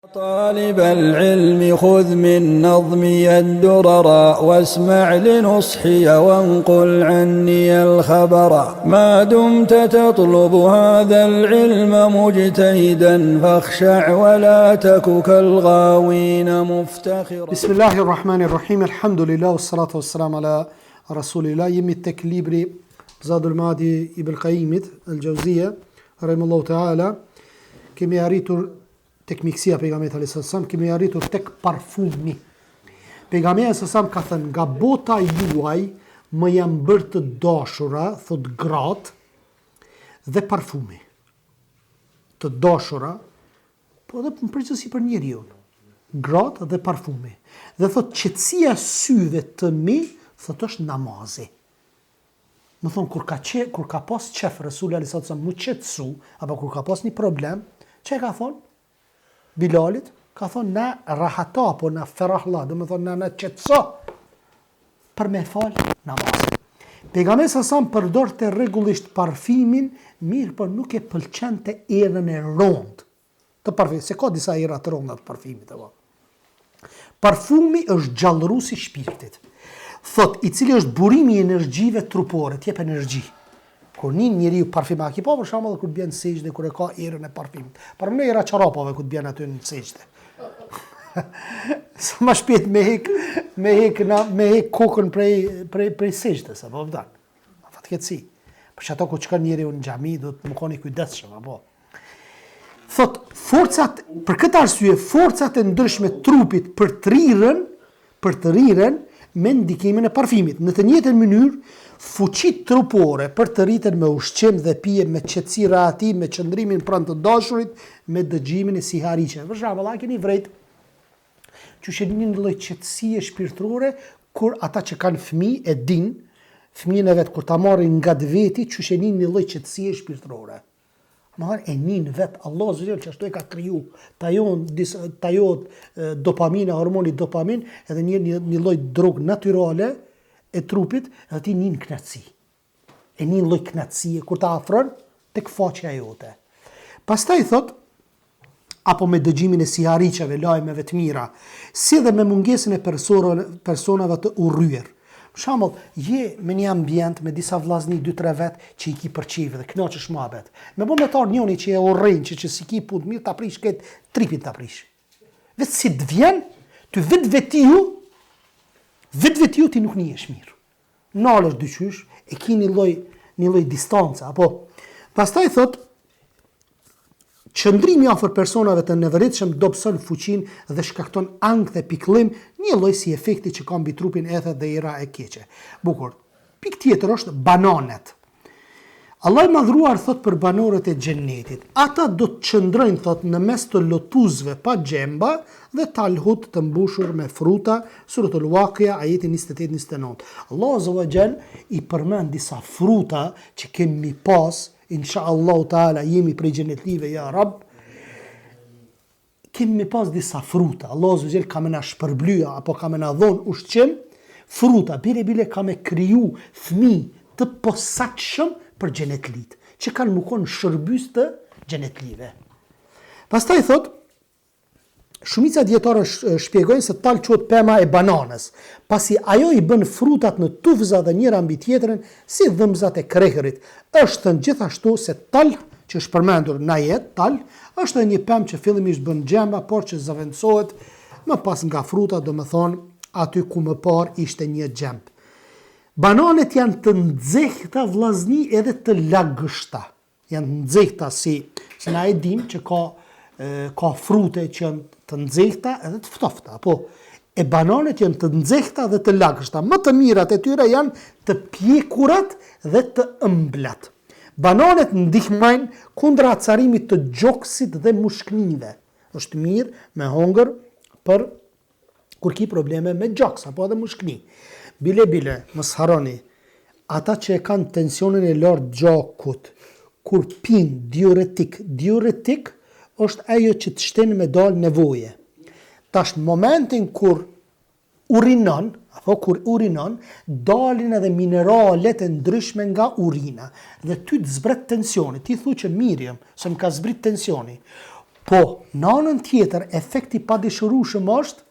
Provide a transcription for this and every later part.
طالب العلم خذ من نظمي الدرر واسمع لنصحي وانقل عني الخبر ما دمت تطلب هذا العلم مجتهدا فاخشع ولا تك كالغاوين مفتخرا. بسم الله الرحمن الرحيم الحمد لله والصلاة والسلام على رسول الله. يمي التكليبري زاد المادي ابن القيم الجوزية رحمه الله تعالى كما arritur tek miksia pejgamberit alayhis salam, kemi arritur tek parfumi. Pejgamberi alayhis salam ka thënë, nga bota juaj më janë bërë të dashura, thot gratë dhe parfumi. Të dashura, po edhe në përgjithësi për njeriu. Gratë dhe parfumi. Dhe thot qetësia e syve të mi, thot është namazi. Më thon kur ka pas qef Resuli alayhis salam mu qetësu, apo kur ka pas një problem, çe ka thonë? Bilalit, ka thonë na rahata, po na ferahla, do me thonë na qetëso për me falë namazin. Pejgamberi sa përdor të rregullisht parfimin, mirë për nuk e pëlqente erën e rond të parfimit, se ka disa era të ronda të parfimit. Parfumi është gjallëruesi i shpirtit. Thot, i cili është burimi i energjive trupore, t'jep energji. Kur një njeriu parfima, ki pa për shembull kur bjen sejdë, kur e ka erën e parfimit. Për më era çorapave kur bjen aty në sejdë. Sa më shpejt me hek kokën prej sejdës, apo vdan. Fatkeqësi. Për çato ku shkon njeriu në xhami, do të mëkoni kujdesshëm, apo. Thot, për këtë arsye, forcat e ndryshme të trupit për të rirën me ndikimin e parfimit. Në të njëjtën mënyrë, fuqit trupore për të rriten me ushqim dhe pije, me qetësi rahati, me qëndrimin pranë të dashurit, me dëgjimin e sihariqeve. Për shembull, a keni vrejt që shënin një lloj qetësie shpirtërore kur ata që kanë fëmijë e din, fëmijën e vet kur ta marrin nga veti, që shënin një lloj qetësie shpirtërore. E nin vet Allah zot që ashtu e ka kriju, tajon dopamina, hormoni dopamin, edhe një lloj drog natyrale e trupit, edhe ti nin knatësi. E nin lloj knatësie kur ta afron tek faqja jote. Pastaj thot, apo me dëgjimin e sihariqeve, lajmeve të mira, si dhe me mungesën e personave të urryer. Për shembull, je me një ambient me disa vllazni 2-3 vet që i ki përqive dhe kënaqesh muhabet. Me bomëtar njëri që e urrin, që si ki punë mirë ta prish këtë tripin ta prish. Vetë si të vjen, ty vetë ti nuk njihesh mirë. Nalesh dyqysh, e ki një lloj distance, apo. Pastaj thot, qëndrimi afër personave të nevoritshëm dobëson fuqinë dhe shkakton ankth dhe pikëllim, një lloj si efekti që ka mbi trupin ethet dhe ira e keqe. Bukur. Pikë tjetër është bananet. Allah i madhruar thot për banorët e xhennetit, ata do të qëndrojnë thot në mes të lotuzve pa xhemba dhe talhut të mbushur me fruta, suratul Waqi'a ajeti 28-29. Allah azza wa jall i përmend disa fruta që kemi pas, inshallah taala jemi prej xhenetlive ya Rab. Kemi pas disa fruta, Allah azza wa jall ka më na shpërblyja apo ka më na dhon ushqim, fruta bile ka më kriju fëmijë të posaçëm për xhenetlit, që kanë më konë shërbys të xhenetlive. Pastaj thot, shumica dietarë shpjegojnë se tal quhet pema e bananës, pasi ajo i bën frutat në tufza dhe njëra mbi tjetrën si dhëmbzat e krehërit. Është gjithashtu se tal, që është përmendur në ajet, tal, është një pemë që fillimisht bën xhemba, por që zëvendësohet më pas nga fruta, do me thonë aty ku më parë ishte një xhemb. Bananet janë të nxehta vllazni edhe të lagështa. Janë nxehta si na e dim që ka frute që janë të nxehta edhe të ftofta, apo e bananet janë të nxehta dhe të lagështa. Më të mirat e tyre janë të pjekurat dhe të ëmblat. Bananet ndihmojnë kundër acarimit të gjoksit dhe mushknive. Është mirë me hongër për kur ki probleme me gjoks apo edhe mushkni. Bile, mos harroni, ata që e kanë tensionin e lartë gjakut, kur pin diuretik është ajo që të shtenë me dalë nevoje. Tash në momentin kur urinon, dalin edhe mineralet e ndryshme nga urina, dhe ty të zbret tensioni, ti thu që mirë jam, se më ka zbrit tensioni. Po, në anën tjetër, efekti padëshirueshëm është,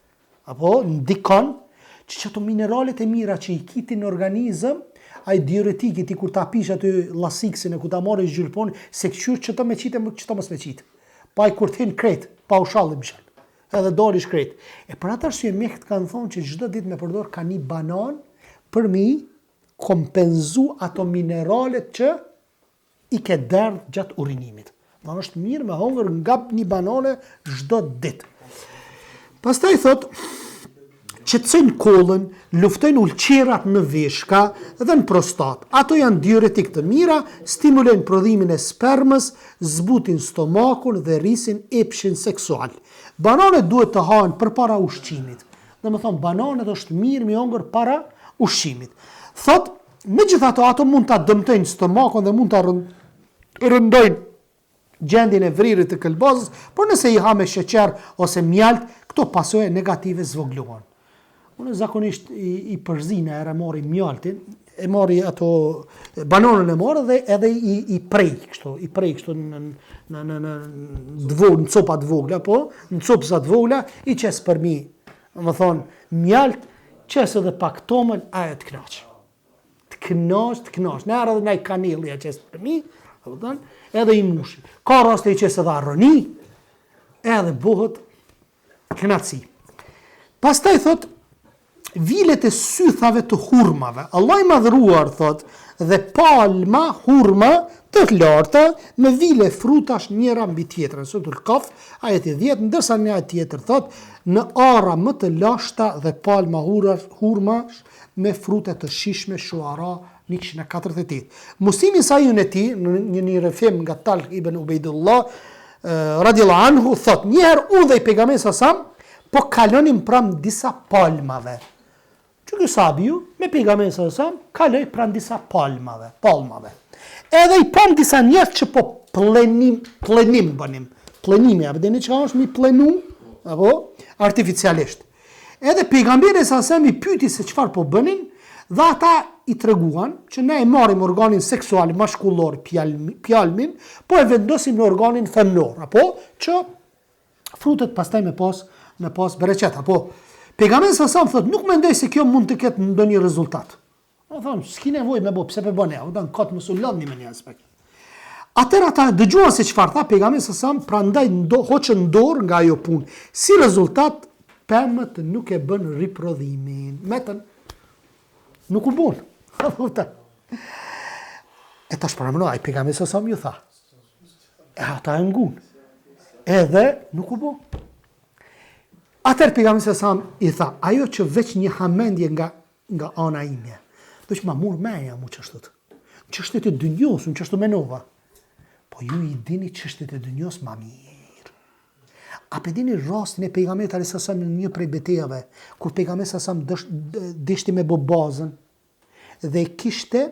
apo ndikon, që ato mineralet e mira që i kitin në organizëm, ai diuretikit i kur ta pish aty llasiksin e ku ta marrë zhylpon, se qysh që të me qitë, që të mos me qitë. Pa i kur t'hin kret, pa u shallim shal. Edhe doli shkret. E për atë arsye mjekët kanë thonë që çdo ditë me përdor ka një banan për mi kompenzu ato mineralet që i ke derdh gjatë urinimit. Do është mirë me hongër nga një banane çdo ditë. Pastaj thot, qetësojnë kollën, luftojnë ulqerat në veshka dhe në prostat. Ato janë diuretik të mira, stimulojnë prodhimin e spermës, zbutin stomakun dhe rrisin epshin seksual. Bananet duhet të hahen përpara ushqimit. Dhe me thonë, bananet është mirë me hongër para ushqimit. Thot, megjithatë ato mund ta dëmtojnë stomakun dhe mund ta rëndojnë gjendjen e vririt të këlbazës, por nëse i ha me sheqer ose mjalt, këto pasoje negative zvoglohen. Unë zakonisht i përzina e mori mjaltin, e mori ato bananën e morë dhe edhe i prej kështu në copa të vogla, po, në copsa të vogla, i qes për mi, më thonë, mjalt, qes edhe pak tomën, ajo të knaq. Të knaq. Në arë edhe nëj kanili a qes për mi, edhe i mushi. Ka raste i qes edhe arroni, edhe buhet knaqësi. Pastaj thot, vilet e sythave të hurmave. Allah i madhruar thot, dhe palma hurma të larta me vile frutash njëra mbi tjetrën. Suratul Kaf, ajeti 10, ndërsa një ajet tjetër thot, në ara më të lashta dhe palma hurmash me frute të shishme. Shuara 148. Muslimi Sajun e ti, në një rrefim nga Talh ibn Ubejdullah, radiallahu anhu, thot, njëherë udhej pejgamberi sasam, po kalonim pram disa palmave. Që ky sabiu, me pejgamberin sasam, kaloi pran disa palmave. Edhe i pam disa njerëz që po plenim bënim. Plenimi, apo dini çka është mi plenu, apo artificialisht. Edhe pejgamberi sasam i pyeti se çfarë po bënin, dhe ata i treguan që ne e marrim organin seksual mashkullor pjalmin, po e vendosim në organin femnor, apo që frutet pastaj me pas bereqet, apo pejgamberi sasam thot, nuk mendoj se kjo mund të ketë ndonjë rezultat. Do thonë, s'ki nevojë me bë, pse po bën ja, do të kot mos u lodhni me një aspekt. Atëra ata dëgjuan se çfarë tha pejgamberi sasam, prandaj hoqën dorë nga ajo punë. Si rezultat, pemët nuk e bën riprodhimin. Metën nuk u bën. E tash para më ai pejgamberi sasam ju tha. E ata e ngun. Edhe nuk u bën. Atër pejgamberi sasam i tha, ajo që veç një hamendje nga ana ime, do që ma mur meja mu qështët. Qështët e dynjos, unë qështu menova. Po ju i dini qështët e dynjos ma mirë. A pe dini rastin e pejgamberit alayhis salam në një prej betejave, kur pejgamberi sasam dishti me bo bazën, dhe e kishte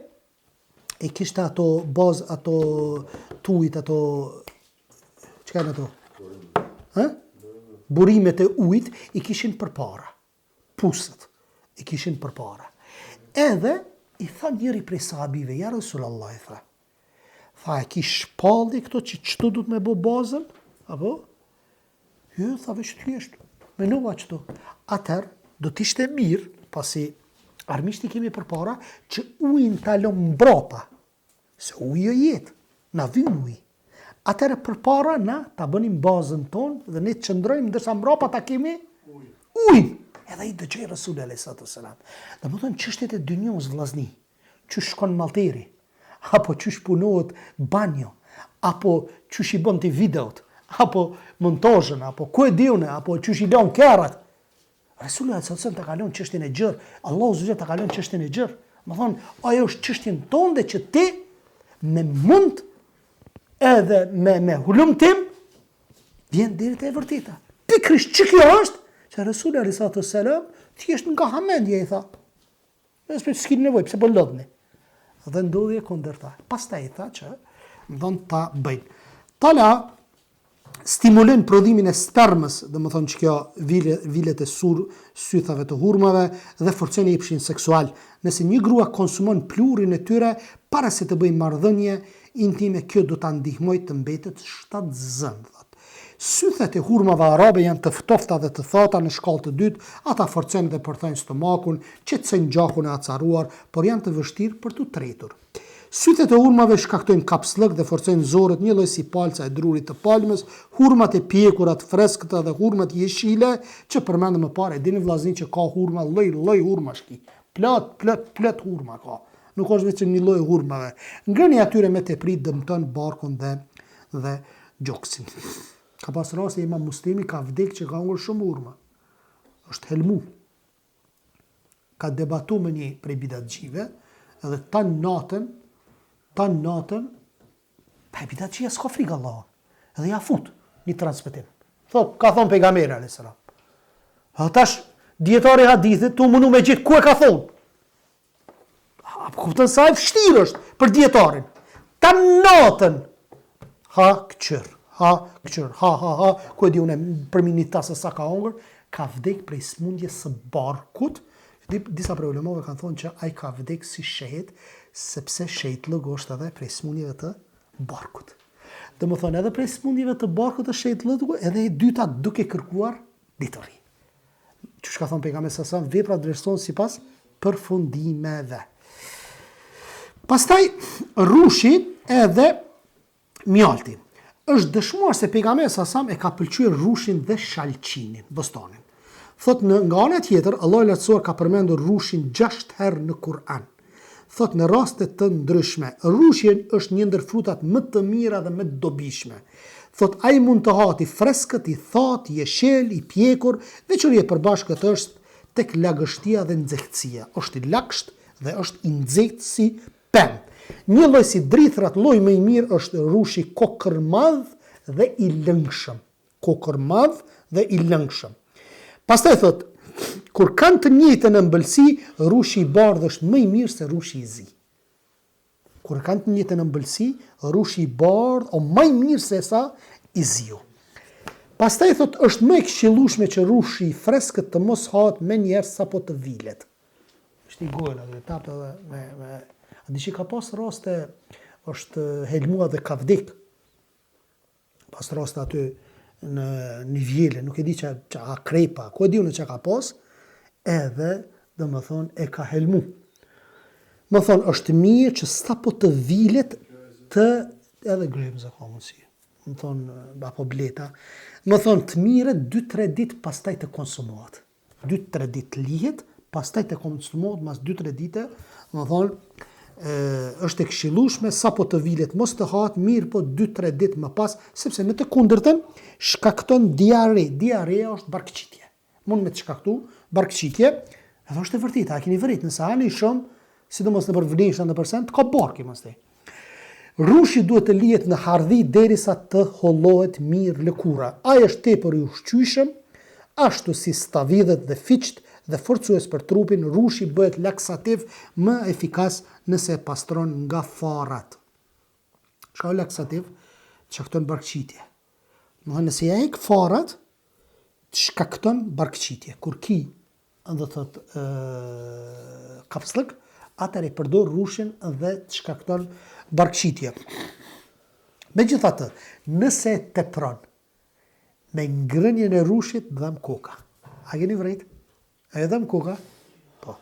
ato bazë, ato tujt, ato, çka janë ato? Burimet e ujit i kishin përpara. Pusët i kishin përpara. Edhe i tha njëri prej sahabive, ja Rasulullah i tha. Tha, e ki shpalli këto që qëtu du të me bo bazën? Apo? Jo, tha veç të leshtë. Menova qëtu. Atër, do t'ishte mirë, pasi armisht i kemi përpara, që ujin talon mbrapa. Se ujë jetë. Na vyn ujë. Atëre përpara na ta bënim bazën tonë dhe ne të qëndrojmë ndërsa mbrapa ta kemi ujë. Edhe i dëgjoi Rasuli alayhis salam. Domethënë çështjet e dynjos vllazni, çysh shkon malteri, apo çysh punohet banjo, apo çysh i bën ti videot, apo montazhin, apo ku e diun, apo çysh i lën kerrat. Rasuli alayhis salam ta kalon çështjen e gjerë, Allahu subhanahu ta kalon çështjen e gjerë. Domethënë ajo është çështjen tonë që ti me mund edhe me hulumtim vjen deri te e vërteta. Pikrisht që kjo është që Rasuli alayhis salam thjesht nga hamendje i tha. Nëse s'ki nevojë, pse po lodhni. Dhe ndodhi e kundërta. Pastaj i tha që don ta bëjnë. Tala stimulojnë prodhimin e spermës, domethënë që kjo vilet e sythave të hurmave dhe forcojnë epshin seksual. Nëse një grua konsumon pluhurin e tyre para se të bëjë marrëdhënie intime, kjo do ta ndihmojë të mbetet shtatzën. Sythet e hurmave arabe janë të ftofta dhe të thata në shkallë të dytë, ata forcojnë dhe përthejnë stomakun, qetësojnë gjakun e acaruar, por janë të vështirë për të tretur. Sythet e hurmave shkaktojnë kapslëk dhe forcojnë zorët, një lloj si palca e drurit të palmës, hurmat e pjekura të freskëta dhe hurmat jeshile që përmendëm më parë. Dini vllazëni që ka hurma lloj hurmash ki. Plot hurma ka. Nuk është vetëm një lloj hurmave. Ngrënia atyre me teprit dëmton barkun dhe gjoksin. Ka pas raste Imam Muslimi ka vdek që ka ngur shumë hurma. Është helmu. Ka debatu me një prej bidatxive edhe tan natën pa bidatxia s'ka frikë Allah. Edhe ja fut një transmetim. Ka thonë pejgamberi alayhis salam. Tash dietari e hadithit tu mundu me gjithë ku e ka thonë. Kupton sa e vështirë është për dietarin. Tan natën ha këqër, ku e di unë për një tasë sa ka hongër, ka vdek prej smundjes së barkut. Disa prej ulemave kanë thonë që ai ka vdek si shehit, sepse shejtlëg është edhe prej smundjeve të barkut. Dhe më thonë edhe prej smundjeve të barkut të shejtlëg, edhe e dyta duke kërkuar ditëri. Që shka thonë pejgamberi sa veprat vlerësohen sipas përfundimeve. Pastaj rushi edhe mjalti. Është dëshmuar se pejgamberi sa e ka pëlqyer rushin dhe shalqinin, bostanin. Thot nga ana tjetër, Allahu i lartësuar ka përmendur rushin 6 herë në Kur'an. Thot në raste të ndryshme, rushi është një ndër frutat më të mira dhe më të dobishme. Thot ai mund të hahet i freskët, i thatë, i jeshel, i pjekur, veçori e përbashkët është tek lagështia dhe nxehtësia. Është i lagësht dhe është i nxehtë si pemë. Një lloj si drithrat, lloji më i mirë është rushi kokërmadh dhe i lëngshëm. Kokërmadh dhe i lëngshëm. Pastaj thot, kur kanë të njëjtën ëmbëlsi, rushi i bardhë është më i mirë se rushi i zi. Kur kanë të njëjtën ëmbëlsi, rushi i bardhë është më i mirë se sa i ziu. Pastaj thot, është më e këshillueshme që rushi i freskët të mos hahet menjëherë sapo të vilet. Është i gola dhe tap edhe me a di që ka pas raste është helmua dhe ka vdek. Pas raste aty në Nivjele, nuk e di që a krepa, ku e di unë që ka pas, edhe dhe më thonë e ka helmu. Më thonë është mirë që sapo të vilet të edhe gremza ka mundësi. Më thonë, apo bleta, më thonë të mire 2-3 ditë pastaj të konsumohet. 2-3 ditë lihet, pastaj të konsumohet mas 2-3 dite, më thonë, është e këshillueshme sapo të vilet mos të hahet, mirë po 2-3 ditë më pas, sepse në të kundërtën shkakton diare. Diarea është barkëqitje. Mund me të shkaktu barkëqitje, edhe është e vërtetë, a keni vërejt, nëse hani shumë, sidomos nëpër vlefsha 100%, ka barkë mostaj. Rushi duhet të lihet në hardhi derisa të hollohet mirë lëkura. Ai është tepër i ushqyeshëm, ashtu si stavidhet dhe fiqt dhe forcues për trupin, rushi bëhet laksativ më efikas nëse e pastron nga farat. Çka është laksativ? Shkakton barkëqitje. Nëse ja heq farat, shkakton barkëqitje. Kur ki, do thot kapslëk, atëherë përdor rushin dhe të shkakton barkëqitje. Megjithatë, nëse tepron me ngrënien e rushit, dham koka. A keni vërejt? A e dham koka? Po.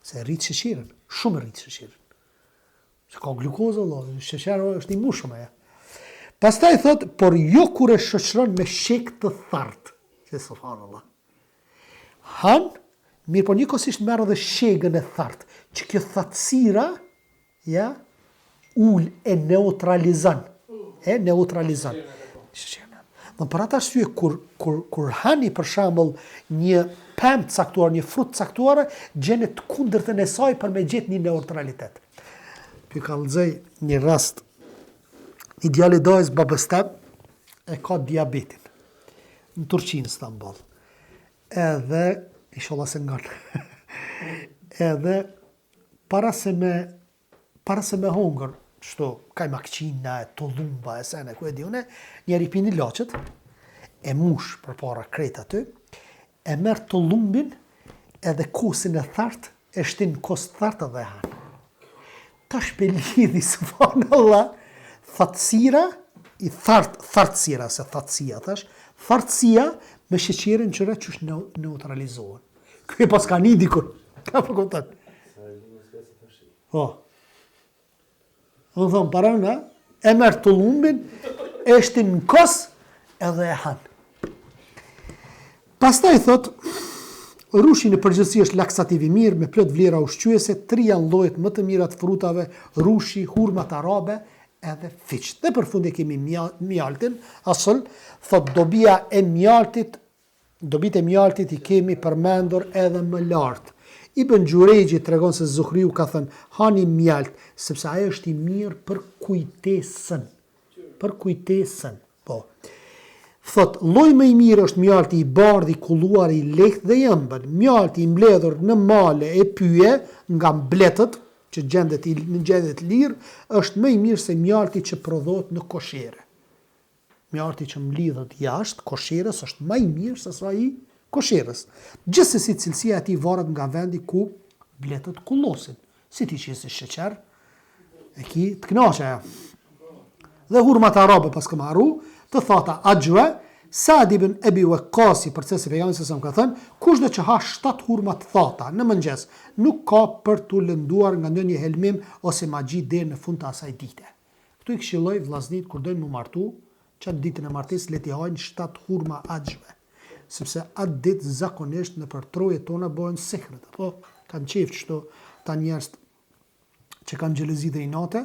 Se rrit sheqerin, shumë rrit sheqerin. Se ka glukozë, sheqeri është i mushëm aja. Pastaj thot, por jo kur e shoqëron me shek të thartë. Se subhanallah. Han, mirë po njëkohësisht merr edhe shegën e thartë, që kjo thatësira, ja, ul e neutralizon. Dhe për atë arsye kur hani për shembull një pemë caktuar, një frut caktuar, gjenet të kundërtën e saj për me gjetë një neutralitet. Pi ka lexoj një rast, një djalë dajës babës tem e ka diabetin në Turqi, në Istanbul. Edhe inshallah se ngon. Edhe para se me hongër, shto, kaj makqina, tollumba, e sene, ku e di une, njeri pini laqët, e mush për para krejt aty, e merë tollumbin edhe kosin e thartë, e shtin kos thartë dhe hanë. Ta shpelidhi, subhanallah, thatësira i thartësira, se thatësia thash, thartësia me sheqerin që rëqysh neutralizohen. Kjo pas ka një dikur. Ka për këtën. Po. Në thonë, para nga, e merë të lumbin, eshtin në kos, edhe e hanë. Pastaj thot, rushi në përgjithësi është laksativ i mirë, me plot vlera ushqyese, 3 janë llojet më të mira të frutave, rushi, hurmat arabe, edhe fiqt. Dhe për fund e kemi mjaltin, asëll, thot dobia e mjaltit, dobit e mjaltit i kemi përmendur edhe më lartë. Ibn Gjurejgji tregon se Zuhriu ka thënë, hani mjalt, sepse ajo është i mirë për kujtesën. Për kujtesën, po. Thot, lloji më i mirë është mjalti i bardhë, i kulluar, i lehtë dhe i ëmbël. Mjalti i mbledhur në male e pyje nga mbletët, që gjendet në gjendje të lirë, është më i mirë se mjalti që prodhohet në koshere. Mjalti që mlidhet jashtë kosherës është më i mirë se sa i kosherës. Gjithsesi cilësia e tij varet nga vendi ku mbletët kullosin. Si ti qesi sheqer, e ki të kënaqe ajo. Dhe hurmat arabe pas kam harru, të thata Ajwa, Saad ibn Abi Waqqasi, për se pejgamberi sa ka thënë, kushdo që ha 7 hurma të thata në mëngjes, nuk ka për t'u lënduar nga ndonjë helmim ose magji deri në fund të asaj dite. Ktu i këshilloj vllazërit kur dojnë mu martu, çat ditën e martesës le t'i hajnë 7 hurma Ajwa, sepse atë ditë zakonisht në për trojet tona bëhen sekret, apo kanë qejf çto ta njerëz që kanë xhelozi dhe inate,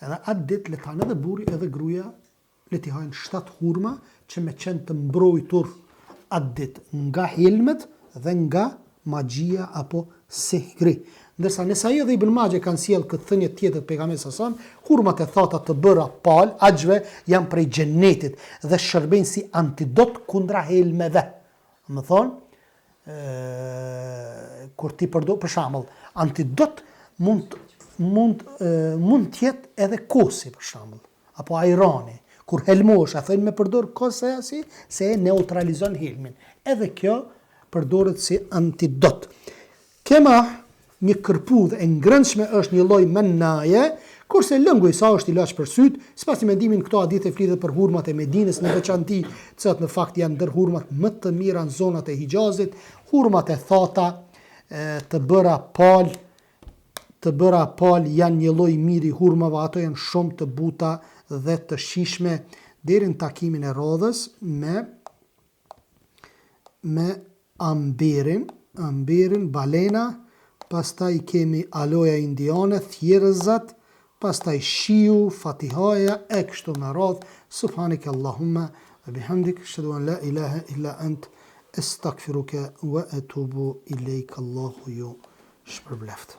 edhe atë ditë le të hanë edhe burri edhe gruaja le t'i hajnë 7 hurma që me qenë të mbrojtur atë ditë nga helmet dhe nga magjia apo sehri. Ndërsa nësa jo dhe Ibn Majah kanë sjellë këtë thënie tjetër të pejgamberit sa hurmat e thata të bëra pal, Ajwe, janë prej xhenetit dhe shërbejnë si antidot kundra helmeve. Më thonë, kur ti përdor për shembull, antidot mund të jetë edhe kosi për shembull, apo ajrani. Kur helmosh, a thënë me përdor kosa si, se e neutralizon helmin. Edhe kjo përdoret si antidot. Kema një kërpudhë e ngrëndshme është një lloj mennaje, kurse lëngu i saj është ilaç për syt, sipas mendimin këto hadithe flitet për hurmat e Medinës në veçanti, të cilat në fakt janë ndër hurmat më të mira në zonat e Hijazit, hurmat e thata të bëra pal janë një lloj miri hurmave, ato janë shumë të buta dhe të shishme. Deri në takimin e radhës me amberin, balena, pastaj kemi aloja indiane, thjerëzat, pastaj shiu, fatihaja, e kështu me radhë. Subhaneke Allahumma wa bihamdik, ashhadu an la ilaha illa ant, astaghfiruka wa atubu ilejk. Allahu ju shpërbleft.